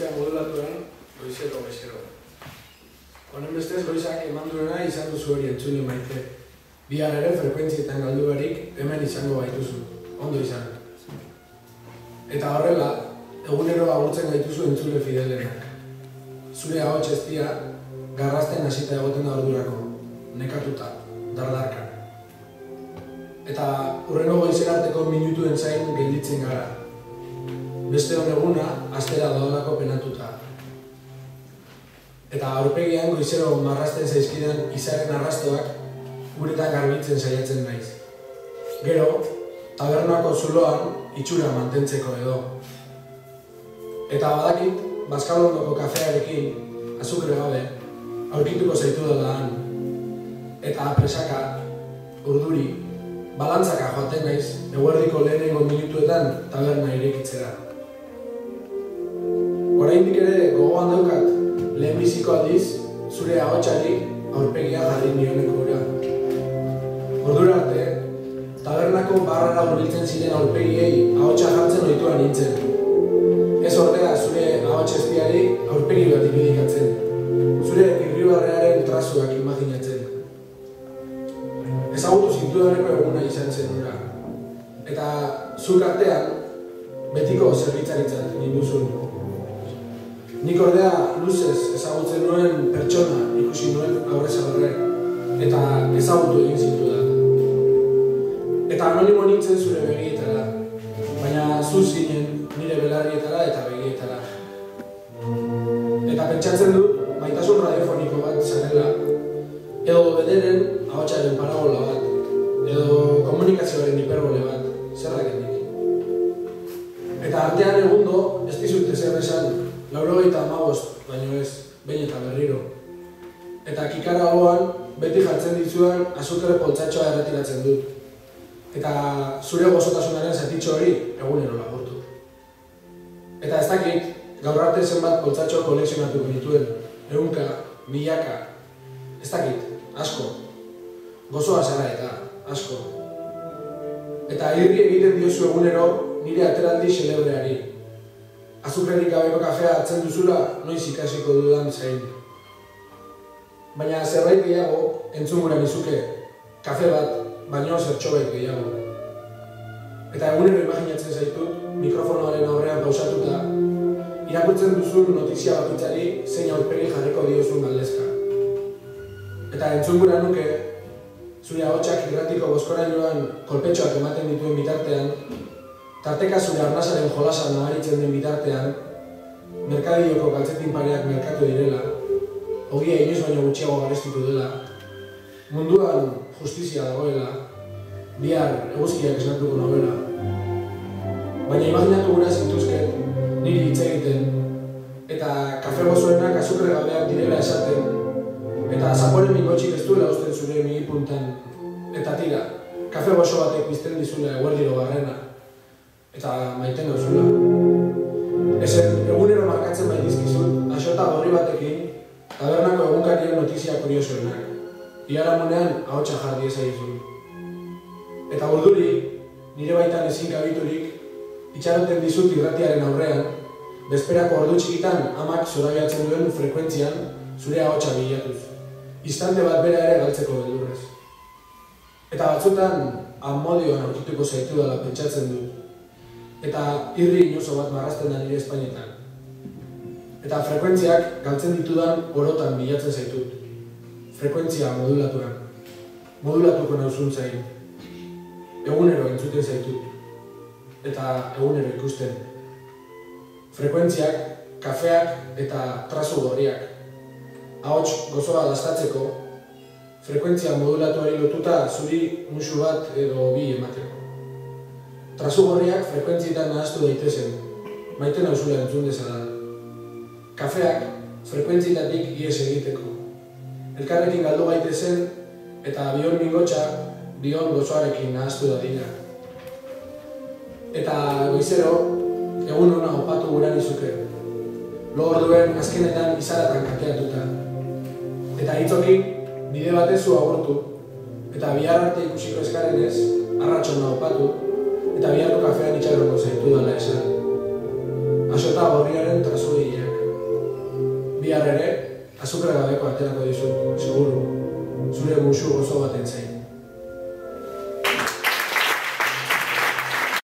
frecuentzia modulatuan goizero. Honen bestez goizak eman duena izan duzu hori entzule maite. Bihar ere frekuentzietan galdu barik hemen izango baituzu, ondo izan. Eta horrela, egunero agurtzen gaituzu entzule fidelenak. Zure ahots eztia garrazten hasita egoten da ordurako, nekatuta, dardarkan. Eta hurrengo goizerarteko minutuen zain gelditzen gara. Beste honeguna, astera daudako penatuta. Eta aurpegian goizero marrazten zaizkidan izaren arrastoak guretan garbitzen saiatzen naiz. Gero, tabernako zuloan itxura mantentzeko edo. Eta badakit, Baskalondoko kafearekin, azukre gabe, aurkituko zaitu dela han. Eta presaka, urduri, balantzaka joaten naiz, eguerdiko lehenengo minutuetan taberna irekitzera. Oraindik ere gogoan daukat, lehenbiziko aldiz, zure ahotsari aurpegia jarri nioneko ura. Ordura arte, tabernako barrara hurbiltzen ziren aurpegiei ahotsa jartzen ohitua nintzen. Ez ordea zure ahots eztiari aurpegi bat irudikatzen, zure irribarrearen trazuak imaginatzen. Ezagutu zintudaneko eguna izan zen ura. Eta zuk artean, betiko zerbitzaritzat ninduzun. Nik ordea luzez ezagutzen nuen pertsona ikusi nuen aurrez aurre, eta ezagutu egin zintudan. Eta anonimo nintzen zure begietara, baina zu zinen nire belarrietara eta begietara. Eta pentsatzen dut, maitasun radiofoniko bat zarela, edo bederen ahotsaren parabola bat, edo komunikazioaren hiperbole bat, zerrakenik. Eta artean egundo, ez dizut ezer esan, 95, baino ez, behin eta berriro. Eta kikara hauan, beti jartzen dizuan azukre poltsatxoa erretiratzen dut. Eta zure gozotasunaren zatitxo hori egunero laburtu. Eta ez dakit, gaur arte zenbat poltsatxo kolekzionatu genituen, 100, 1000, ez dakit, asko. Gozoa zara eta, asko. Eta irri egiten diozu egunero nire ateraldi xelebreari. Azukrerik gabeko kafea hartzen duzula, noiz ikasiko dudan zain. Baina zerbait gehiago, entzungura nizuke, kafe bat, baino zertxobait gehiago. Eta egunero imaginatzen zaitut, mikrofonoaren aurrean pausatuta, irakurtzen duzun notizia bakitzari zein aurpegi jarriko diozun galdezka. Eta entzungura nuke, zure ahotsak irratiko bozkorailuan kolpetxoak ematen dituen bitartean, tarteka zure arnasaren jolasan nabaritzen den bitartean, merkadioko kaltzetin pareak merkatu direla, ogia inoiz baino gutxiago garestitu dela, munduan justizia dagoela, bihar eguzkiak esnatuko novela. Baina imaginatu gura zintuzket, niri hitz egiten, eta kafe gozoenak azukre gabeak direla esaten, eta zapore mingotxik ez duela usten zure migipuntan, eta tira, kafe gozo batek bizten dizula eguerdiro barrena, eta maiten gauzula. Ezen, egunero markatzen baitizkizut, asota gorri batekin, tabernako egunkarien notizia kuriosoenak. Biharamunean ahotsa jarri ezagizun. Eta urduri, nire baitan ezin gabiturik, itxaroten dizut irratiaren aurrean, bezperako ordu txikitan amak zorabiatzen duen frekuentzian zure ahotsa bilatuz. Instante bat bera ere galtzeko beldurrez. Eta batzutan, amodioan aurkituko zaitu dela pentsatzen dut. Eta irri inozo bat marrazten da nire espainetan. Eta frekuentziak galtzen ditudan orotan bilatzen zaitut. Frekuentzia modulatuan. Modulatuko nauzun zain. Egunero entzuten zaitut. Eta egunero ikusten. Frekuentziak, kafeak eta trazu gorriak. Ahots gozoa dastatzeko, frekuentzia modulatuari lotuta zuri musu bat edo bi emateko. Trazu gorriak frekuentzietan nahaztu daitezen, maite nauzula entzun dezadan. Kafeak frekuentzietatik ies egiteko. Elkarrekin galdu gaitezen eta bion mingotxa bion gozoarekin nahaztu dadila. Eta goizero, egun hona opatu gura nizuke. Lo orduen azkenetan izaratan kateatuta. Eta hitzoki, bide batezu agurtu, eta bihar arte ikusiko eskarenez, arratxona opatu, eta biharko kafean itxarroko zaitu dela esan. Asota gorriaren trazugileak. bihar ere, azukra gabeko aterako dizut, seguru, zure musu gozo baten zain.